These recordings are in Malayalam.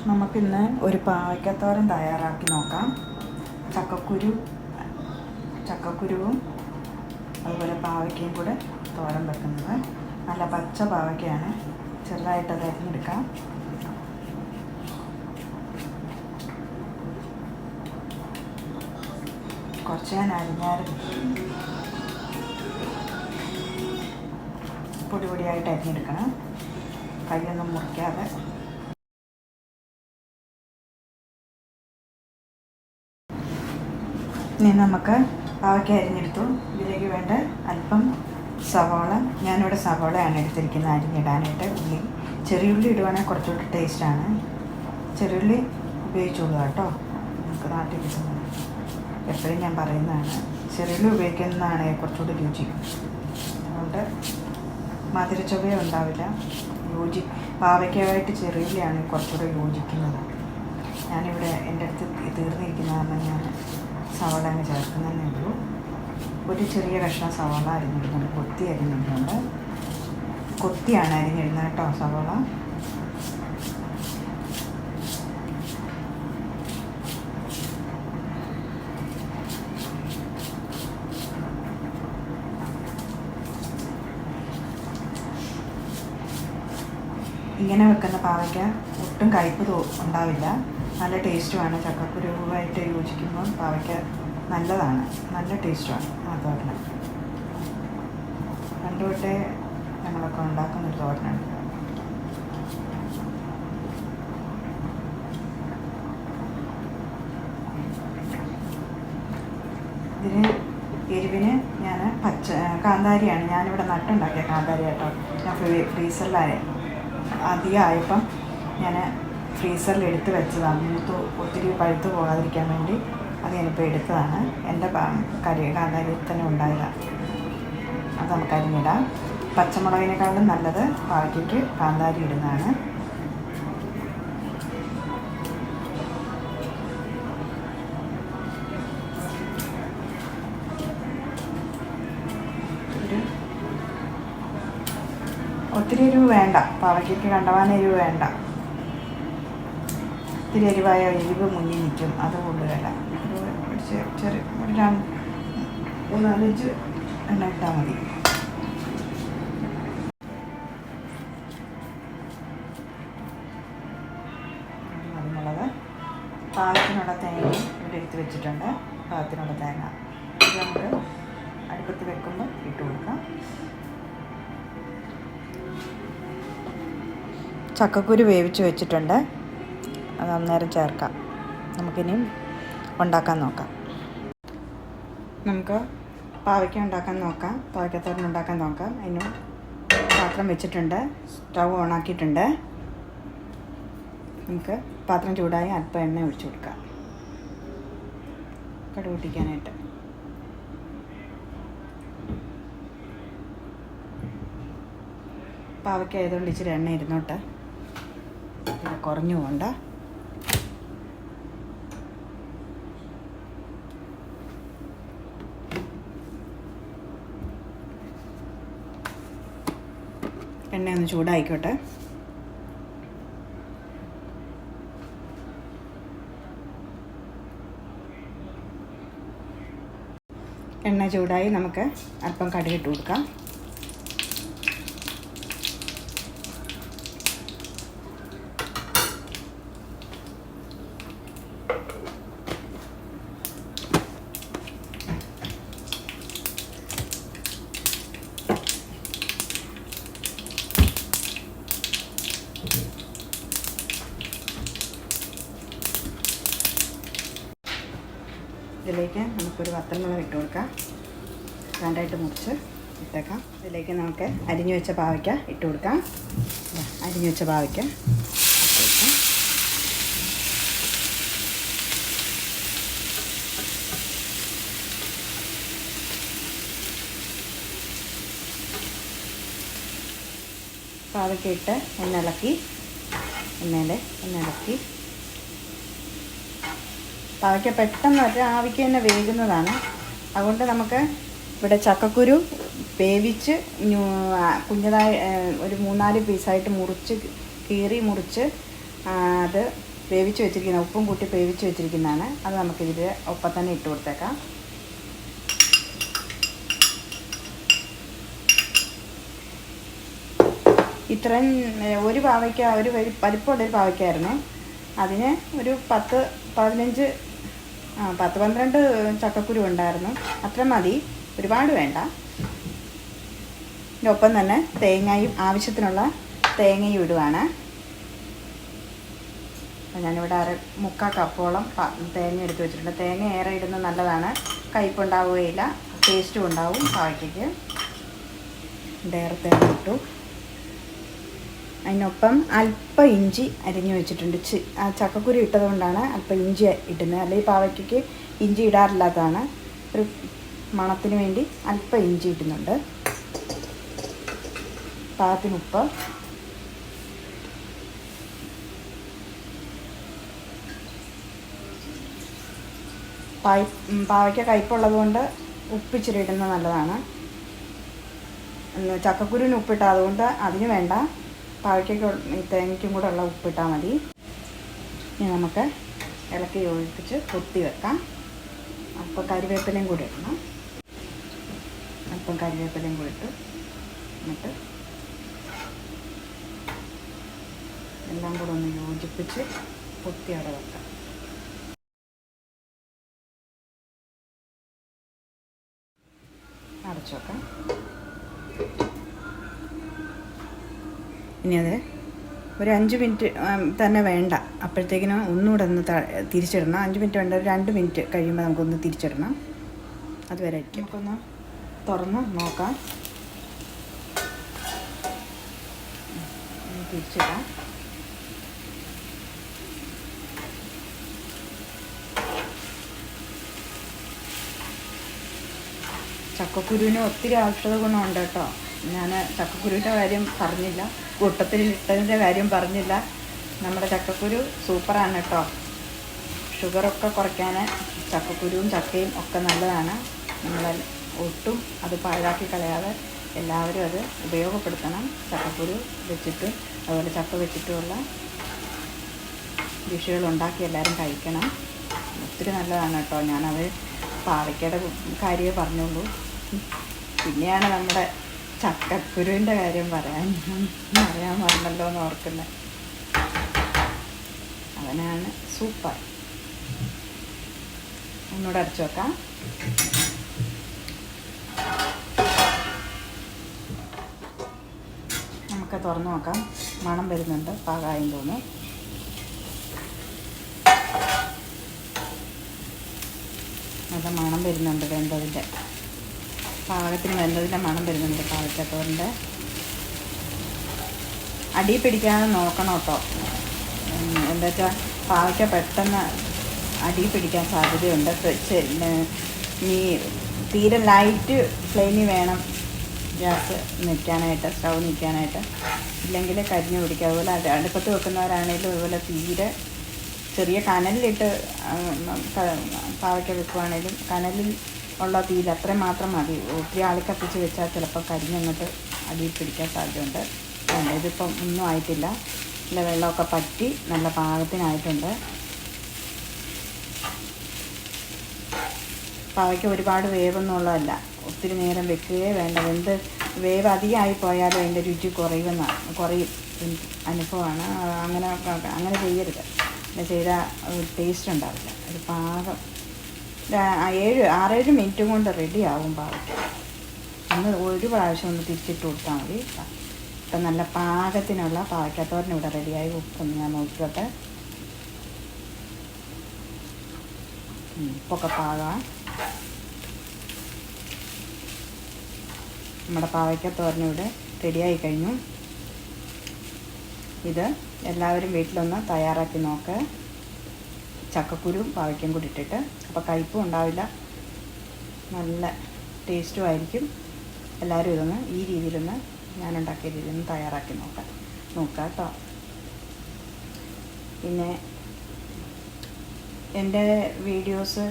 നമുക്കിന്ന് ഒരു പാവയ്ക്കത്തോരൻ തയ്യാറാക്കി നോക്കാം. ചക്കക്കുരുവും അതുപോലെ പാവയ്ക്കയും കൂടെ തോരൻ വെക്കുന്നത്. നല്ല പച്ച പാവയ്ക്കയാണ്. ചെറുതായിട്ട് അത് അരിഞ്ഞെടുക്കാം. കുറച്ച് ഞാൻ അരിഞ്ഞായിരുന്നു. പൊടിയായിട്ട് അരിഞ്ഞെടുക്കണം, കൈയൊന്നും മുറിക്കാതെ. ഇനി നമുക്ക് പാവയ്ക്ക അരിഞ്ഞെടുത്തു. ഇതിലേക്ക് വേണ്ട അല്പം സവാള. ഞാനിവിടെ സവാളയാണ് എടുത്തിരിക്കുന്നത് അരിഞ്ഞിടാനായിട്ട്. ചെറിയുള്ളി ഇടുവാണെങ്കിൽ കുറച്ചുകൂടി ടേസ്റ്റാണ്. ചെറിയുള്ളി ഉപയോഗിച്ചോളൂ കേട്ടോ, നമുക്ക് നാട്ടിൽ കിട്ടുന്നത്. എപ്പോഴും ഞാൻ പറയുന്നതാണ്, ചെറിയുള്ളി ഉപയോഗിക്കുന്നതാണ് കുറച്ചുകൂടി രുചി. അതുകൊണ്ട് മധുരച്ചൊവ്വ ഉണ്ടാവില്ല. പാവയ്ക്കായിട്ട് ചെറിയുള്ളിയാണ് കുറച്ചുകൂടി യോജിക്കുന്നത്. ഞാനിവിടെ എൻ്റെ അടുത്ത് തീർന്നിരിക്കുന്ന കാരണം ഞാൻ സവാള അങ്ങ് ചേർക്കുന്നതേ ഉള്ളൂ. ഒരു ചെറിയ കഷ്ണം സവാള അരിഞ്ഞിടുന്നുണ്ട്, കൊത്തി അരിഞ്ഞിടുന്നുണ്ട്. കൊത്തിയാണ് അരിഞ്ഞിടുന്നത് കേട്ടോ സവാള. ഇങ്ങനെ വെക്കുന്ന പാവയ്ക്ക ഒട്ടും കയ്പ്പ് ഉണ്ടാവില്ല, നല്ല ടേസ്റ്റുമാണ്. ചക്കക്കുരുവായിട്ട് യോജിക്കുമ്പോൾ പാവയ്ക്ക നല്ലതാണ്, നല്ല ടേസ്റ്റുമാണ് ആ തോരൻ. പണ്ട് തൊട്ടേ ഞങ്ങളൊക്കെ ഉണ്ടാക്കുന്നൊരു തോരനാണ്. ഇതിന് എരിവിന് ഞാൻ കാന്താരിയാണ് ഞാനിവിടെ നട്ടുണ്ടാക്കിയ കാന്താരി കേട്ടോ. ഞാൻ ഫ്രീസറിലായ അധികമായപ്പം ഞാൻ ഫ്രീസറിൽ എടുത്ത് വെച്ചതാണ്. ഒത്തിരി പഴുത്ത് പോകാതിരിക്കാൻ വേണ്ടി അത് ഞാനിപ്പോൾ എടുത്തതാണ്. എൻ്റെ കാന്താരിയിൽ തന്നെ ഉണ്ടായതാണ്. അത് നമുക്ക് അരിഞ്ഞിടാം. പച്ചമുളകിനേക്കാളും നല്ലത് പാവയ്ക്കയ്ക്ക് കാന്താരി ഇടുന്നതാണ്. ഒത്തിരി എരിവ് വേണ്ട, പാവയ്ക്കയ്ക്ക് കണ്ടമാനം എരിവ് വേണ്ട. ഒത്തിരി എരിവായ എരിവ് മുന്നിൽ നിൽക്കും, അത് കൊണ്ടുവരാം. ചെറിയ 3-4 എണ്ണ ഇട്ടാൽ മതി. അതിനുള്ളത് പാകത്തിനുള്ള തേങ്ങ ഇവിടെ എടുത്ത് വെച്ചിട്ടുണ്ട്. പാകത്തിനുള്ള തേങ്ങ ഇത് നമുക്ക് അടുപ്പത്ത് വെക്കുമ്പോൾ ഇട്ട് കൊടുക്കാം. ചക്കക്കുരു വേവിച്ച് വെച്ചിട്ടുണ്ട്, അത് അന്നേരം ചേർക്കാം. നമുക്കിനിയും ഉണ്ടാക്കാൻ നോക്കാം. നമുക്ക് പാവയ്ക്ക ഉണ്ടാക്കാൻ നോക്കാം, പാവയ്ക്കത്തോരൻ ഉണ്ടാക്കാൻ നോക്കാം. അതിന് പാത്രം വെച്ചിട്ടുണ്ട്, സ്റ്റൗ ഓണാക്കിയിട്ടുണ്ട്. നമുക്ക് പാത്രം ചൂടായി അല്പം എണ്ണ ഒഴിച്ചു കൊടുക്കാം കടുക് പൊട്ടിക്കാനായിട്ട്. പാവയ്ക്ക ആയതുകൊണ്ട് ഇച്ചിരി എണ്ണ ഇരുന്നോട്ടെ, കുറഞ്ഞു പോകണ്ട. എണ്ണ ഒന്ന് ചൂടായിക്കോട്ടെ. എണ്ണ ചൂടായി, നമുക്ക് അല്പം കടുകിട്ട് കൊടുക്കാം. ഇതിലേക്ക് നമുക്കൊരു വത്തൽമുളക് ഇട്ട് കൊടുക്കാം, രണ്ടായിട്ട് മുറിച്ച് ഇട്ടേക്കാം. ഇതിലേക്ക് നമുക്ക് അരിഞ്ഞു വെച്ച പാവയ്ക്ക ഇട്ട് കൊടുക്കാം. അരിഞ്ഞു വെച്ച പാവയ്ക്ക ഇട്ട് കൊടുക്കാം. പാവയ്ക്ക ഇട്ട് ഇളക്കി പാവയ്ക്ക പെട്ടെന്ന് ആവിക്ക് തന്നെ വേകുന്നതാണ്. അതുകൊണ്ട് നമുക്ക് ഇവിടെ ചക്കക്കുരു വേവിച്ച് കുഞ്ഞതായി ഒരു 3-4 പീസായിട്ട് മുറിച്ച് മുറിച്ച് അത് വേവിച്ച് വെച്ചിരിക്കുന്ന ഉപ്പും കൂട്ടി വേവിച്ച് വെച്ചിരിക്കുന്നതാണ്. അത് നമുക്കിതിൽ ഒപ്പം തന്നെ ഇട്ട് കൊടുത്തേക്കാം. ഇത്രയും ഒരു പാവയ്ക്ക, ഒരു വലിപ്പമുള്ളൊരു പാവയ്ക്കായിരുന്നു. അതിന് ഒരു 10-12 ചക്കക്കുരു ഉണ്ടായിരുന്നു. അത്ര മതി, ഒരുപാട് വേണ്ട. ഇതിനൊപ്പം തന്നെ തേങ്ങയും, ആവശ്യത്തിനുള്ള തേങ്ങയും ഇടുവാണ്. ഞാനിവിടെ 1/4 കപ്പോളം തേങ്ങ എടുത്ത് വെച്ചിട്ടുണ്ട്. തേങ്ങ ഏറെ ഇടുന്നത് നല്ലതാണ്, കയ്പുണ്ടാവുകയില്ല, ടേസ്റ്റും ഉണ്ടാവും പാവയ്ക്കയ്ക്ക്. ഏറെ തേങ്ങ ഇട്ടു. അതിനൊപ്പം അല്പം ഇഞ്ചി അരിഞ്ഞു വെച്ചിട്ടുണ്ട്. ചക്കക്കുരു ഇട്ടതുകൊണ്ടാണ് അല്പം ഇഞ്ചി ഇടുന്നത്. അല്ലെങ്കിൽ പാവയ്ക്കയ്ക്ക് ഇഞ്ചി ഇടാറില്ലാത്തതാണ്. ഒരു മണത്തിന് വേണ്ടി അല്പം ഇഞ്ചി ഇടുന്നുണ്ട്. പാകത്തിന് ഉപ്പ്, പാവയ്ക്ക കയ്പുള്ളത് കൊണ്ട് ഉപ്പിച്ചിരി ഇടുന്നത് നല്ലതാണ്. ചക്കക്കുരുവിന് ഉപ്പിട്ടാൽ അതുകൊണ്ട് അതിന് വേണ്ട, പാവയ്ക്കൊക്കെ തേങ്ങയ്ക്കും കൂടെ ഉള്ള ഉപ്പിട്ടാൽ മതി. ഇനി നമുക്ക് ഇളക്കി യോജിപ്പിച്ച് കൊത്തി വെക്കാം. അപ്പോൾ കരിവേപ്പിലയും കൂടി ഇടണം. അല്പം കരിവേപ്പിലയും കൂടി ഇട്ട് എന്നിട്ട് എല്ലാം കൂടെ ഒന്ന് യോജിപ്പിച്ച് കൊത്തി അവിടെ വെക്കാം. അടച്ചു വെക്കാം. ഇനി അത് ഒരു 5 മിനിറ്റ് തന്നെ വേണ്ട, അപ്പോഴത്തേക്കിനും ഒന്നുകൂടെ ഒന്ന് തിരിച്ചിടണം. 5 മിനിറ്റ് വേണ്ട, ഒരു 2 മിനിറ്റ് കഴിയുമ്പോൾ നമുക്കൊന്ന് തിരിച്ചിടണം. അതുവരെ നമുക്കൊന്ന് തുറന്ന് നോക്കാം. തിരിച്ചിടാം. ചക്കക്കുരുവിന് ഒത്തിരി ഔഷധ ഗുണമുണ്ട് കേട്ടോ. ഞാൻ ചക്കക്കുരുവിൻ്റെ കാര്യം പറഞ്ഞില്ല, കൂട്ടത്തിലിട്ടതിൻ്റെ കാര്യം പറഞ്ഞില്ല. നമ്മുടെ ചക്കക്കുരു സൂപ്പറാണ് കേട്ടോ. ഷുഗറൊക്കെ കുറയ്ക്കാൻ ചക്കക്കുരുവും ചക്കയും ഒക്കെ നല്ലതാണ്. നമ്മൾ ഒട്ടും അത് പാഴാക്കി കളയാതെ എല്ലാവരും അത് ഉപയോഗപ്പെടുത്തണം. ചക്കക്കുരു വെച്ചിട്ടും അതുപോലെ ചക്ക വെച്ചിട്ടുമുള്ള ഡിഷുകൾ ഉണ്ടാക്കി എല്ലാവരും കഴിക്കണം. ഒത്തിരി നല്ലതാണ് കേട്ടോ. ഞാനത് പാവയ്ക്കയുടെ കാര്യമേ പറഞ്ഞുള്ളൂ. പിന്നെയാണ് നമ്മുടെ ചക്കക്കുരുവിൻ്റെ കാര്യം പറയാൻ പറഞ്ഞല്ലോ എന്ന് ഓർക്കുന്നത്. അവനാണ് സൂപ്പർ. ഒന്നുകൂടെ അടച്ചു വെക്കാം. നമുക്ക് തുറന്നു നോക്കാം. മണം വരുന്നുണ്ട്, പാകമായെന്ന് തോന്നുന്നു. നല്ല മണം വരുന്നുണ്ട്. വെന്തതിൻ്റെ പാകത്തിന് വെന്തതിൻ്റെ മണം വരുന്നുണ്ട്. പാവയ്ക്കത്തോറിൻ്റെ അടി പിടിക്കാതെ നോക്കണം കേട്ടോ. എന്താ വെച്ചാൽ പാവയ്ക്ക പെട്ടെന്ന് അടി പിടിക്കാൻ സാധ്യതയുണ്ട്. ഈ തീരെ ലൈറ്റ് ഫ്ലെയിമിൽ വേണം ഗ്യാസ് നിൽക്കാനായിട്ട്, സ്റ്റൗ നിൽക്കാനായിട്ട്. ഇല്ലെങ്കിൽ കരിഞ്ഞു പിടിക്കുക. അതുപോലെ അടുപ്പത്ത് വെക്കുന്നവരാണെങ്കിലും അതുപോലെ തീരെ ചെറിയ കനലിലിട്ട് പാവയ്ക്ക വെക്കുവാണെങ്കിലും കനലിൽ ഉള്ള തീയിൽ അത്രയും മാത്രം മതി. ഒത്തിരി ആളി കത്തിച്ച് വെച്ചാൽ ചിലപ്പോൾ കരിഞ്ഞങ്ങോട്ട് അടിയിൽ പിടിക്കാൻ സാധ്യതയുണ്ട്. ഇതിപ്പം ഒന്നും ആയിട്ടില്ല. നല്ല വെള്ളമൊക്കെ പറ്റി നല്ല പാകത്തിനായിട്ടുണ്ട്. പാവയ്ക്ക ഒരുപാട് വേവൊന്നുമുള്ളതല്ല, ഒത്തിരി നേരം വെക്കുകയേ വേണ്ട. വേവ് അധികമായി പോയാലും അതിൻ്റെ രുചി കുറയും അനുഭവമാണ്. അങ്ങനെ ചെയ്യരുത്. അങ്ങനെ ചെയ്താൽ ടേസ്റ്റ് ഉണ്ടാവില്ല. ഒരു പാകം 6-7 മിനിറ്റും കൊണ്ട് റെഡിയാവും പാവയ്ക്ക. ഒരു പ്രാവശ്യം ഒന്ന് തിരിച്ചിട്ട് കൊടുത്താൽ മതി. ഇപ്പം നല്ല പാകത്തിനുള്ള പാവയ്ക്കത്തോരൻ ഇവിടെ റെഡിയായി. ഉപ്പൊന്ന് ഞാൻ നോക്കിക്കോട്ടെ. ഉപ്പൊക്കെ പാകാം. നമ്മുടെ പാവയ്ക്കത്തോരൻ ഇവിടെ റെഡിയായി കഴിഞ്ഞു. ഇത് എല്ലാവരും വീട്ടിലൊന്ന് തയ്യാറാക്കി നോക്ക്. ചക്കക്കുരുവും പാവയ്ക്കയും കൂടി ഇട്ടിട്ട്. അപ്പോൾ കയ്പും ഉണ്ടാവില്ല, നല്ല ടേസ്റ്റും ആയിരിക്കും. എല്ലാവരും ഇതൊന്ന് ഈ രീതിയിലൊന്ന് ഞാനുണ്ടാക്കിയ രീതിയിലൊന്ന് തയ്യാറാക്കി നോക്കാം കേട്ടോ. പിന്നെ എൻ്റെ വീഡിയോസ്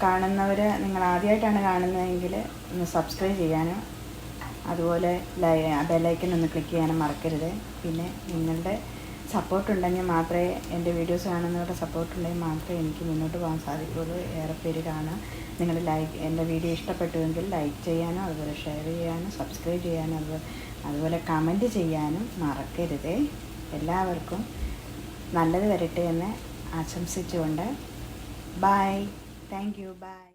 കാണുന്നവർ, നിങ്ങൾ ആദ്യമായിട്ടാണ് കാണുന്നതെങ്കിൽ ഒന്ന് സബ്സ്ക്രൈബ് ചെയ്യാനും അതുപോലെ ബെല്ലൈക്കൻ ഒന്ന് ക്ലിക്ക് ചെയ്യാനും മറക്കരുത്. പിന്നെ നിങ്ങളുടെ സപ്പോർട്ടുണ്ടെങ്കിൽ മാത്രമേ എൻ്റെ വീഡിയോസ് കാണുന്നവരുടെ സപ്പോർട്ടുണ്ടെങ്കിൽ മാത്രമേ എനിക്ക് മുന്നോട്ട് പോകാൻ സാധിക്കുകയുള്ളൂ. ഏറെ പേര് കാണാം. നിങ്ങൾ എൻ്റെ വീഡിയോ ഇഷ്ടപ്പെട്ടുവെങ്കിൽ ലൈക്ക് ചെയ്യാനും അതുപോലെ ഷെയർ ചെയ്യാനും സബ്സ്ക്രൈബ് ചെയ്യാനും അതുപോലെ കമൻറ്റ് ചെയ്യാനും മറക്കരുതേ. എല്ലാവർക്കും നല്ലത് വരട്ടെ എന്ന് ആശംസിച്ചുകൊണ്ട് ബൈ. Thank you. ബൈ.